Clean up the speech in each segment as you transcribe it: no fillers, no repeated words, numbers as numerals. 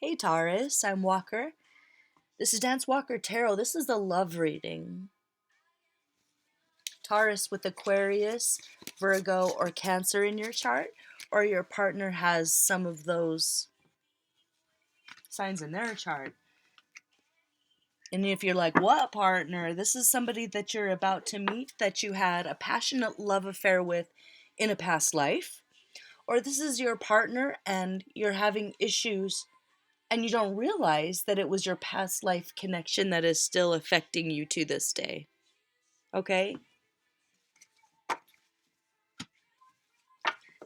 Hey Taurus, I'm Walker. This is Dance Walker Tarot. This is the love reading. Taurus with Aquarius, Virgo, or Cancer in your chart, or your partner has some of those signs in their chart. And if you're like, what partner? This is somebody that you're about to meet that you had a passionate love affair with in a past life, or this is your partner and you're having issues and you don't realize that it was your past life connection that is still affecting you to this day. Okay?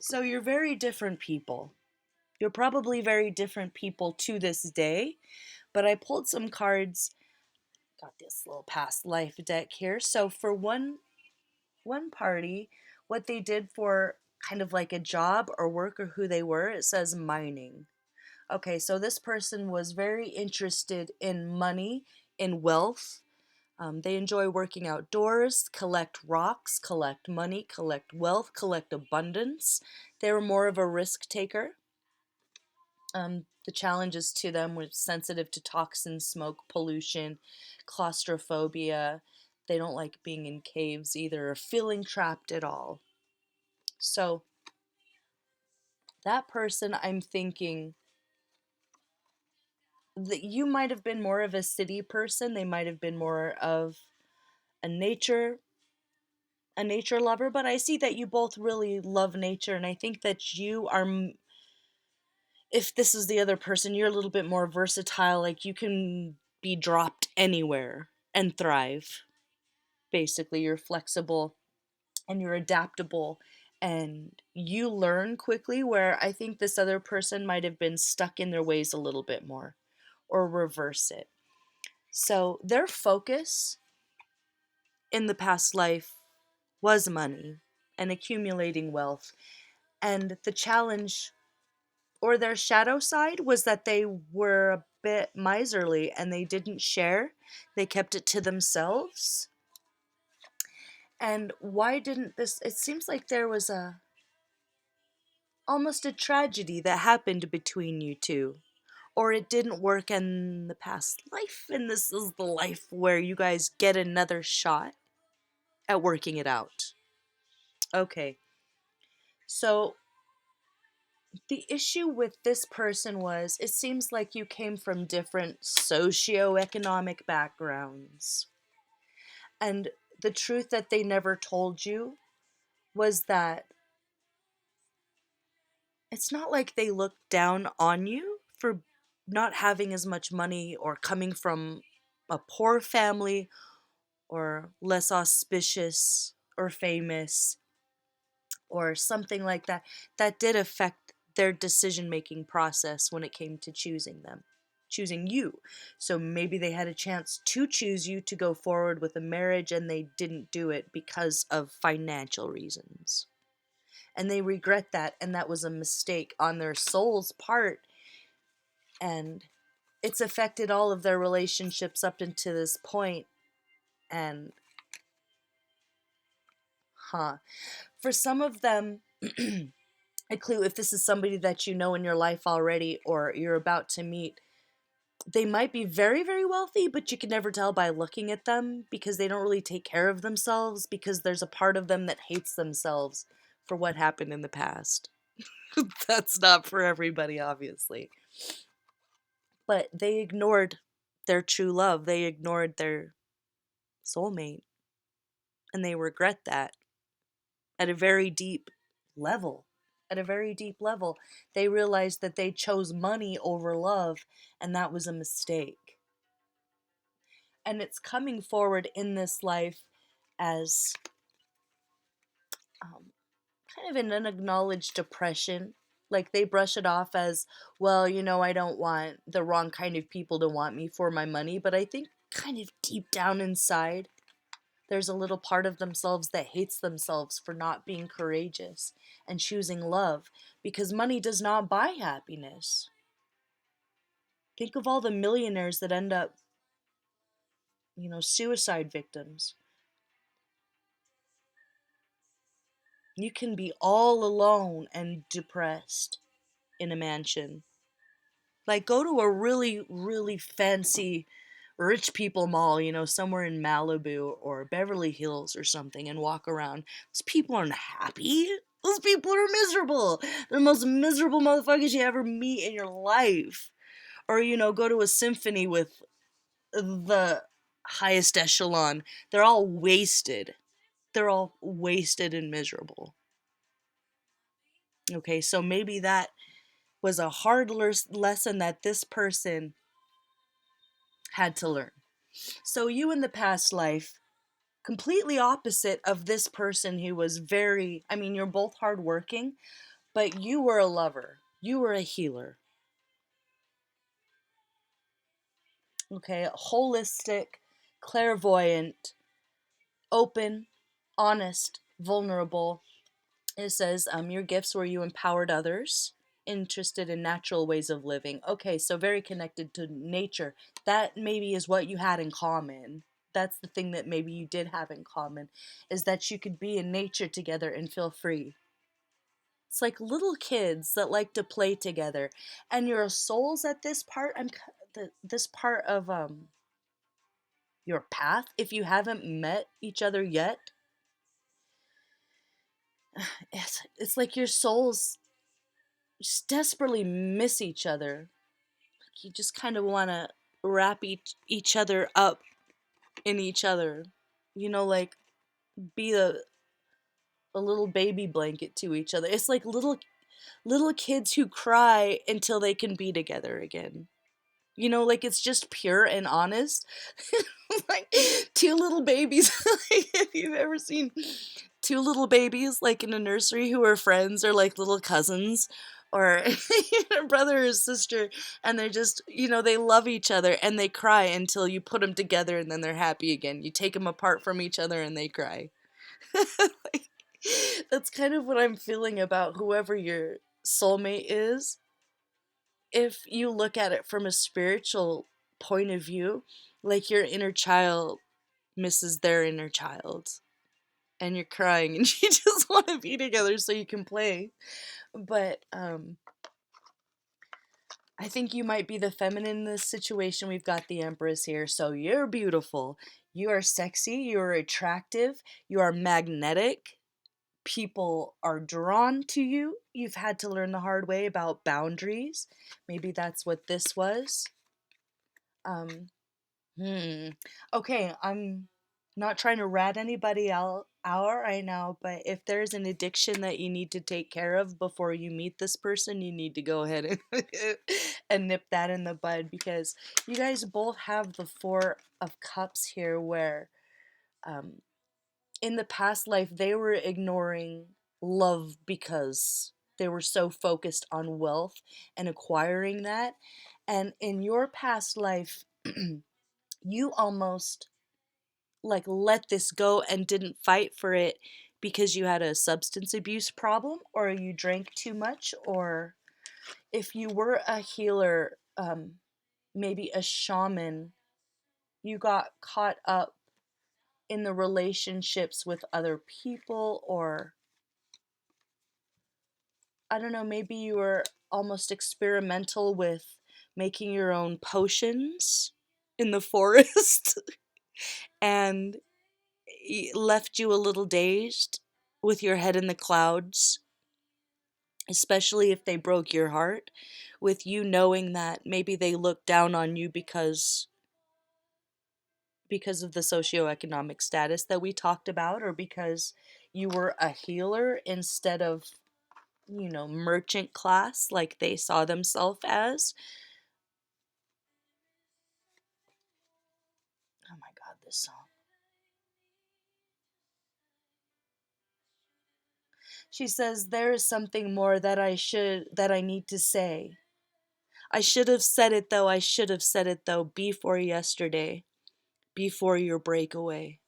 So you're very different people. You're probably very different people to this day, but I pulled some cards, got this little past life deck here. So for one party, what they did for kind of like a job or work or who they were, it says mining. Okay, so this person was very interested in money, in wealth. They enjoy working outdoors, collect rocks, collect money, collect wealth, collect abundance. They were more of a risk taker. The challenges to them were sensitive to toxins, smoke, pollution, claustrophobia. They don't like being in caves either or feeling trapped at all. So that person, I'm thinking that you might have been more of a city person. They might have been more of a nature a nature lover, but I see that you both really love nature, and I think that you are, if this is the other person, you're a little bit more versatile. Like you can be dropped anywhere and thrive. Basically, you're flexible and you're adaptable and you learn quickly, where I think this other person might have been stuck in their ways a little bit more, or reverse it. So their focus in the past life was money and accumulating wealth. And the challenge, or their shadow side, was that they were a bit miserly and they didn't share. They kept it to themselves. And why didn't this? It seems like there was a almost a tragedy that happened between you two. Or it didn't work in the past life, and this is the life where you guys get another shot at working it out. Okay, so the issue with this person was it seems like you came from different socioeconomic backgrounds. And the truth that they never told you was that it's not like they looked down on you for not having as much money or coming from a poor family or less auspicious or famous or something like that. That did affect their decision making process when it came to choosing you. So maybe they had a chance to choose you to go forward with a marriage and they didn't do it because of financial reasons. And they regret that, and that was a mistake on their soul's part, and it's affected all of their relationships up until this point. And for some of them, a clue, if this is somebody that you know in your life already or you're about to meet, they might be very, very wealthy, but you can never tell by looking at them because they don't really take care of themselves, because there's a part of them that hates themselves for what happened in the past. That's not for everybody, obviously. But they ignored their true love. They ignored their soulmate. And they regret that at a very deep level. At a very deep level, they realized that they chose money over love, and that was a mistake. And it's coming forward in this life as um, kind of an unacknowledged depression. Like they brush it off as, well, I don't want the wrong kind of people to want me for my money. But I think kind of deep down inside, there's a little part of themselves that hates themselves for not being courageous and choosing love, because money does not buy happiness. Think of all the millionaires that end up, suicide victims. You can be all alone and depressed in a mansion. Like, go to a really, really fancy rich people mall, somewhere in Malibu or Beverly Hills or something and walk around. Those people aren't happy. Those people are miserable. They're the most miserable motherfuckers you ever meet in your life. Or, go to a symphony with the highest echelon. They're all wasted. They're all wasted and miserable. Okay, so maybe that was a hard lesson that this person had to learn. So you in the past life, completely opposite of this person who was very, I mean, you're both hardworking, but you were a lover. You were a healer. Okay, holistic, clairvoyant, open, honest, vulnerable. It says, your gifts were you empowered others, interested in natural ways of living. Okay, so very connected to nature. That maybe is what you had in common. That's the thing that maybe you did have in common, is that you could be in nature together and feel free. It's like little kids that like to play together, and your souls at this part. This part of your path. If you haven't met each other yet, it's like your souls just desperately miss each other. Like you just kind of want to wrap each other up in each other. Like be a little baby blanket to each other. It's like little kids who cry until they can be together again. Like it's just pure and honest. Like two little babies. Like, if you've ever seen two little babies like in a nursery who are friends or like little cousins or a brother or sister, and they're just, they love each other and they cry until you put them together and then they're happy again. You take them apart from each other and they cry. Like, that's kind of what I'm feeling about whoever your soulmate is. If you look at it from a spiritual point of view, like your inner child misses their inner child and you're crying and you just want to be together so you can play. But I think you might be the feminine in this situation. We've got the Empress here. So you're beautiful. You are sexy. You are attractive. You are magnetic. People are drawn to you. You've had to learn the hard way about boundaries. Maybe that's what this was. Um, Okay, I'm not trying to rat anybody out right now, but if there's an addiction that you need to take care of before you meet this person, you need to go ahead and and nip that in the bud, because you guys both have the Four of Cups here, where um, in the past life they were ignoring love because they were so focused on wealth and acquiring that, and in your past life you almost like let this go and didn't fight for it because you had a substance abuse problem or you drank too much, or if you were a healer, maybe a shaman, you got caught up in the relationships with other people, or I don't know, maybe you were almost experimental with making your own potions in the forest and left you a little dazed with your head in the clouds, especially if they broke your heart, with you knowing that maybe they looked down on you because of the socioeconomic status that we talked about, or because you were a healer instead of, merchant class like they saw themselves as. Oh my god, this song. She says, there is something more that I need to say. I should have said it though, I should have said it though, before yesterday, before your breakaway.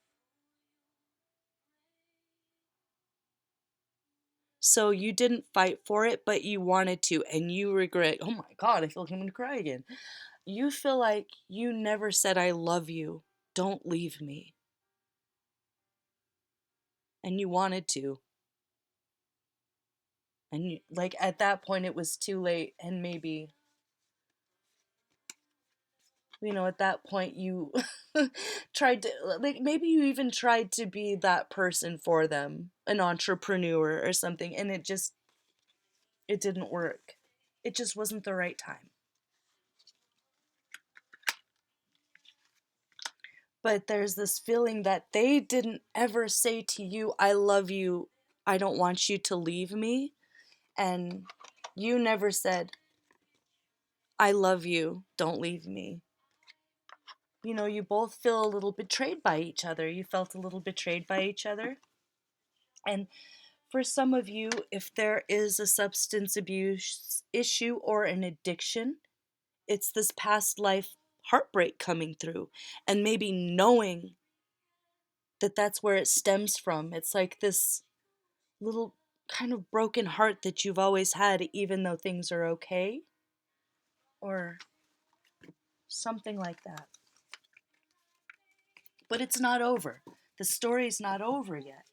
So you didn't fight for it, but you wanted to, and you regret. Oh my god, I feel like I'm gonna cry again. You feel like you never said, I love you. Don't leave me. And you wanted to. And like at that point, it was too late, and maybe At that point you tried to, like, maybe you even tried to be that person for them, an entrepreneur or something, and it didn't work. It just wasn't the right time. But there's this feeling that they didn't ever say to you, I love you, I don't want you to leave me. And you never said, I love you, don't leave me. You both feel a little betrayed by each other. You felt a little betrayed by each other. And for some of you, if there is a substance abuse issue or an addiction, it's this past life heartbreak coming through, and maybe knowing that that's where it stems from. It's like this little kind of broken heart that you've always had, even though things are okay, or something like that. But it's not over. The story's not over yet.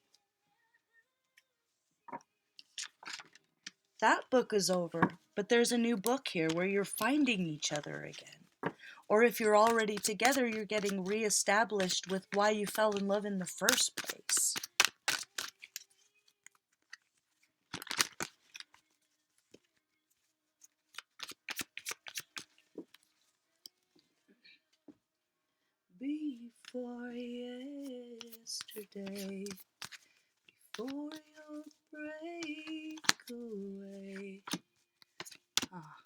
That book is over, but there's a new book here where you're finding each other again. Or if you're already together, you're getting reestablished with why you fell in love in the first place. Before yesterday, before your breakaway. Ah.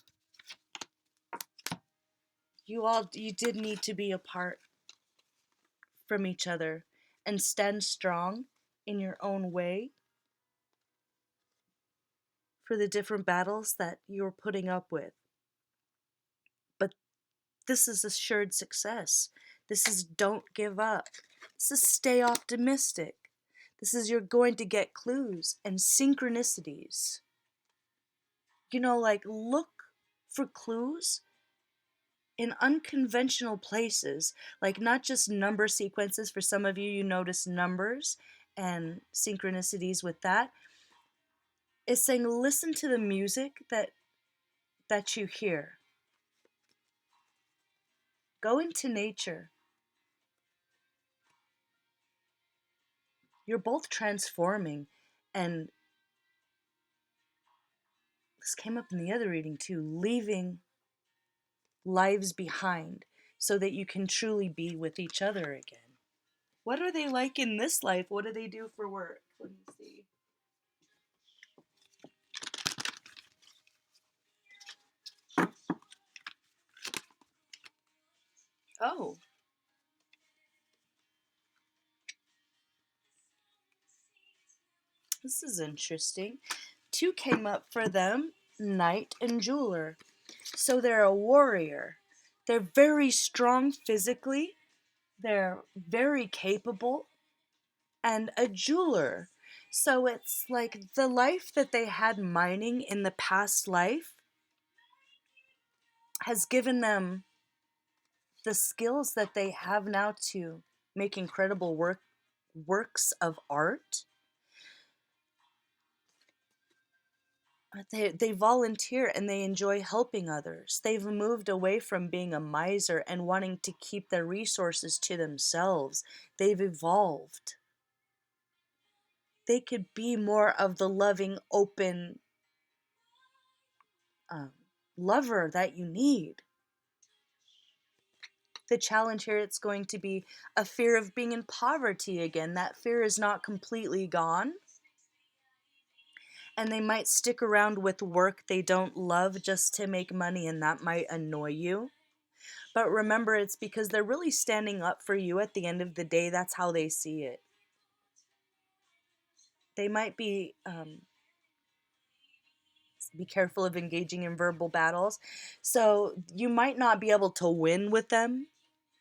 You did need to be apart from each other and stand strong in your own way for the different battles that you're putting up with. But this is assured success. This is don't give up. This is stay optimistic. This is you're going to get clues and synchronicities. Like, look for clues in unconventional places, like not just number sequences. For some of you, you notice numbers and synchronicities with that. It's saying listen to the music that you hear. Go into nature. You're both transforming, and this came up in the other reading too, leaving lives behind so that you can truly be with each other again. What are they like in this life? What do they do for work? Let me see. Oh, this is interesting. Two came up for them, knight and jeweler. So they're a warrior. They're very strong physically. They're very capable. And a jeweler. So it's like the life that they had mining in the past life has given them the skills that they have now to make incredible works of art. They volunteer and they enjoy helping others. They've moved away from being a miser and wanting to keep their resources to themselves. They've evolved. They could be more of the loving, open lover that you need. The challenge here, it's going to be a fear of being in poverty again. That fear is not completely gone. And they might stick around with work they don't love just to make money, and that might annoy you. But remember, it's because they're really standing up for you at the end of the day. That's how they see it. They might be careful of engaging in verbal battles. So you might not be able to win with them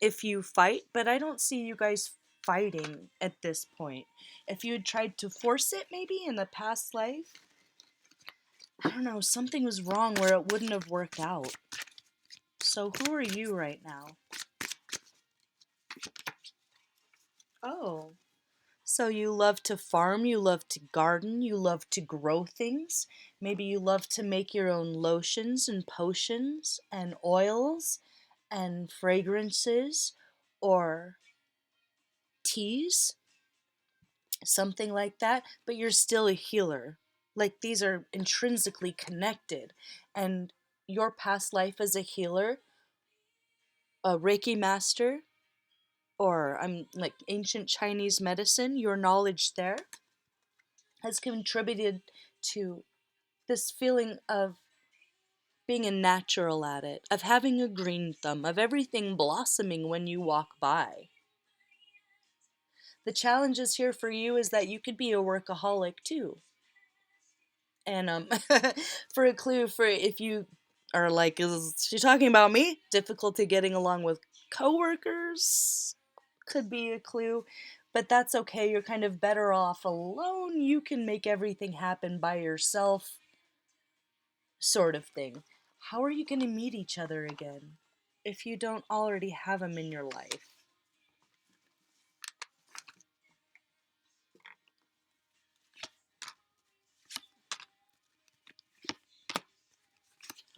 if you fight, but I don't see you guys fighting at this point. If you had tried to force it maybe in the past life, I don't know, something was wrong where it wouldn't have worked out. So who are you right now? Oh, so you love to farm, you love to garden, you love to grow things. Maybe you love to make your own lotions and potions and oils and fragrances or teas, something like that, but you're still a healer. Like these are intrinsically connected. And your past life as a healer, a Reiki master, or I'm like ancient Chinese medicine, your knowledge there has contributed to this feeling of being a natural at it, of having a green thumb, of everything blossoming when you walk by. The challenge is here for you is that you could be a workaholic too. And for a clue for if you are like, is she talking about me? Difficulty getting along with coworkers could be a clue, but that's okay. You're kind of better off alone. You can make everything happen by yourself, sort of thing. How are you going to meet each other again if you don't already have them in your life?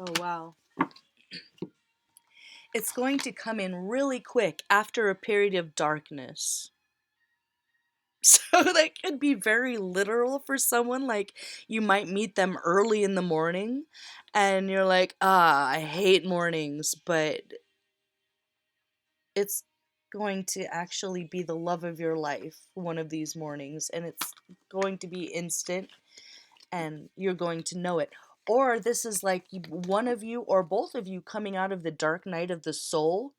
Oh, wow. It's going to come in really quick after a period of darkness. So that could be very literal for someone. Like you might meet them early in the morning and you're like, I hate mornings, but it's going to actually be the love of your life one of these mornings, and it's going to be instant and you're going to know it. Or this is like one of you or both of you coming out of the dark night of the soul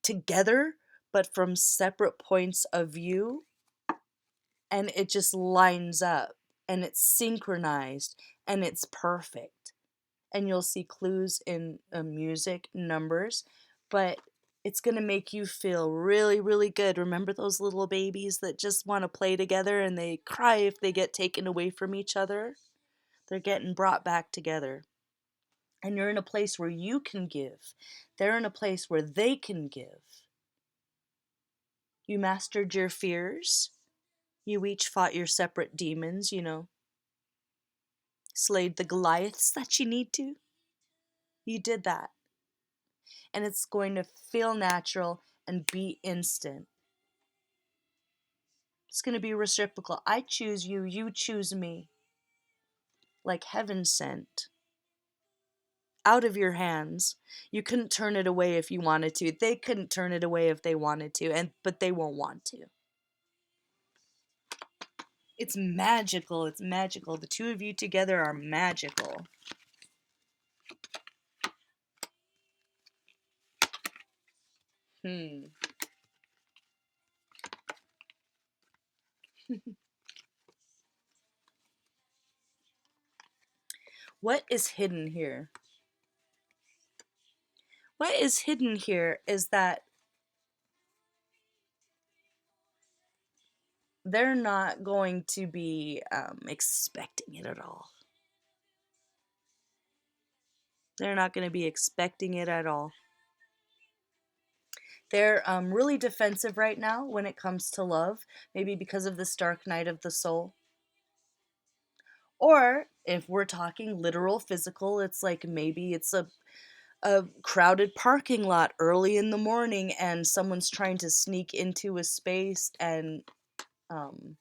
together, but from separate points of view, and it just lines up and it's synchronized and it's perfect. And you'll see clues in music, numbers, but it's going to make you feel really, really good. Remember those little babies that just want to play together and they cry if they get taken away from each other? They're getting brought back together. And you're in a place where you can give. They're in a place where they can give. You mastered your fears. You each fought your separate demons, slayed the Goliaths that you need to. You did that. And it's going to feel natural and be instant. It's going to be reciprocal. I choose you, you choose me. Like heaven sent. Out of your hands. You couldn't turn it away if you wanted to. They couldn't turn it away if they wanted to, but they won't want to. It's magical. It's magical. The two of you together are magical. Hmm. What is hidden here? What is hidden here is that they're not going to be expecting it at all. They're not going to be expecting it at all. They're really defensive right now when it comes to love, maybe because of this dark night of the soul. Or if we're talking literal physical, it's like maybe it's a crowded parking lot early in the morning and someone's trying to sneak into a space and um,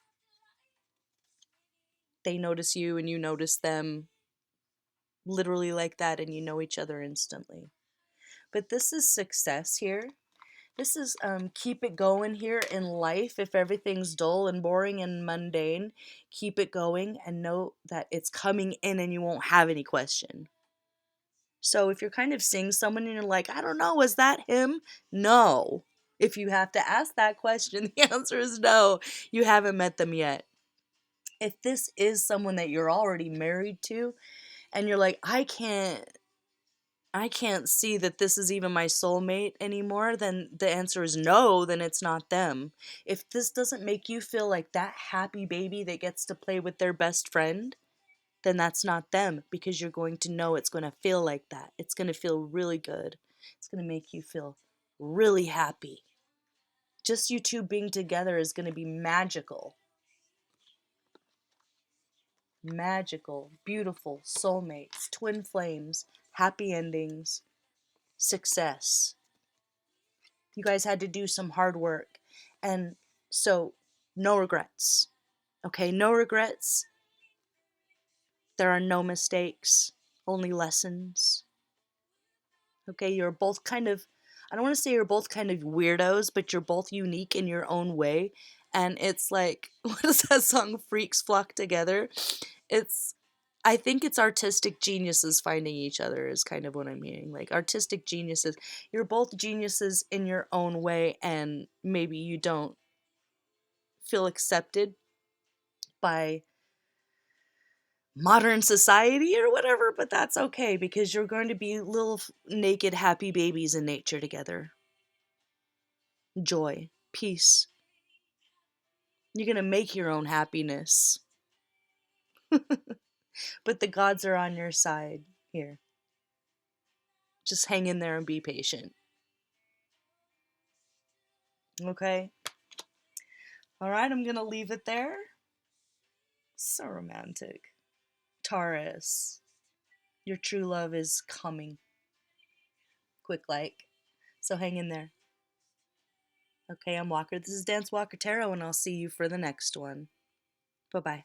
they notice you and you notice them, literally like that, and you know each other instantly. But this is success here. This is keep it going here in life. If everything's dull and boring and mundane, keep it going and know that it's coming in and you won't have any question. So if you're kind of seeing someone and you're like, I don't know, was that him? No. If you have to ask that question, the answer is no. You haven't met them yet. If this is someone that you're already married to and you're like, I can't see that this is even my soulmate anymore, then the answer is no, then it's not them. If this doesn't make you feel like that happy baby that gets to play with their best friend, then that's not them, because you're going to know it's going to feel like that. It's going to feel really good. It's going to make you feel really happy. Just you two being together is going to be magical. Magical, beautiful soulmates, twin flames, happy endings. success. You guys had to do some hard work. And so, no regrets. Okay, no regrets. There are no mistakes, only lessons. Okay, you're both kind of, I don't want to say you're both kind of weirdos, but you're both unique in your own way. And it's like, what is that song, Freaks Flock Together? It's, I think it's artistic geniuses finding each other, is kind of what I'm hearing. Like, artistic geniuses. You're both geniuses in your own way, and maybe you don't feel accepted by modern society or whatever, but that's okay because you're going to be little naked happy babies in nature together. Joy, peace. You're going to make your own happiness. But the gods are on your side here. Just hang in there and be patient. Okay? All right, I'm going to leave it there. So romantic. Taurus, your true love is coming. Quick like. So hang in there. Okay, I'm Walker. This is Dance Walker Tarot, and I'll see you for the next one. Bye-bye.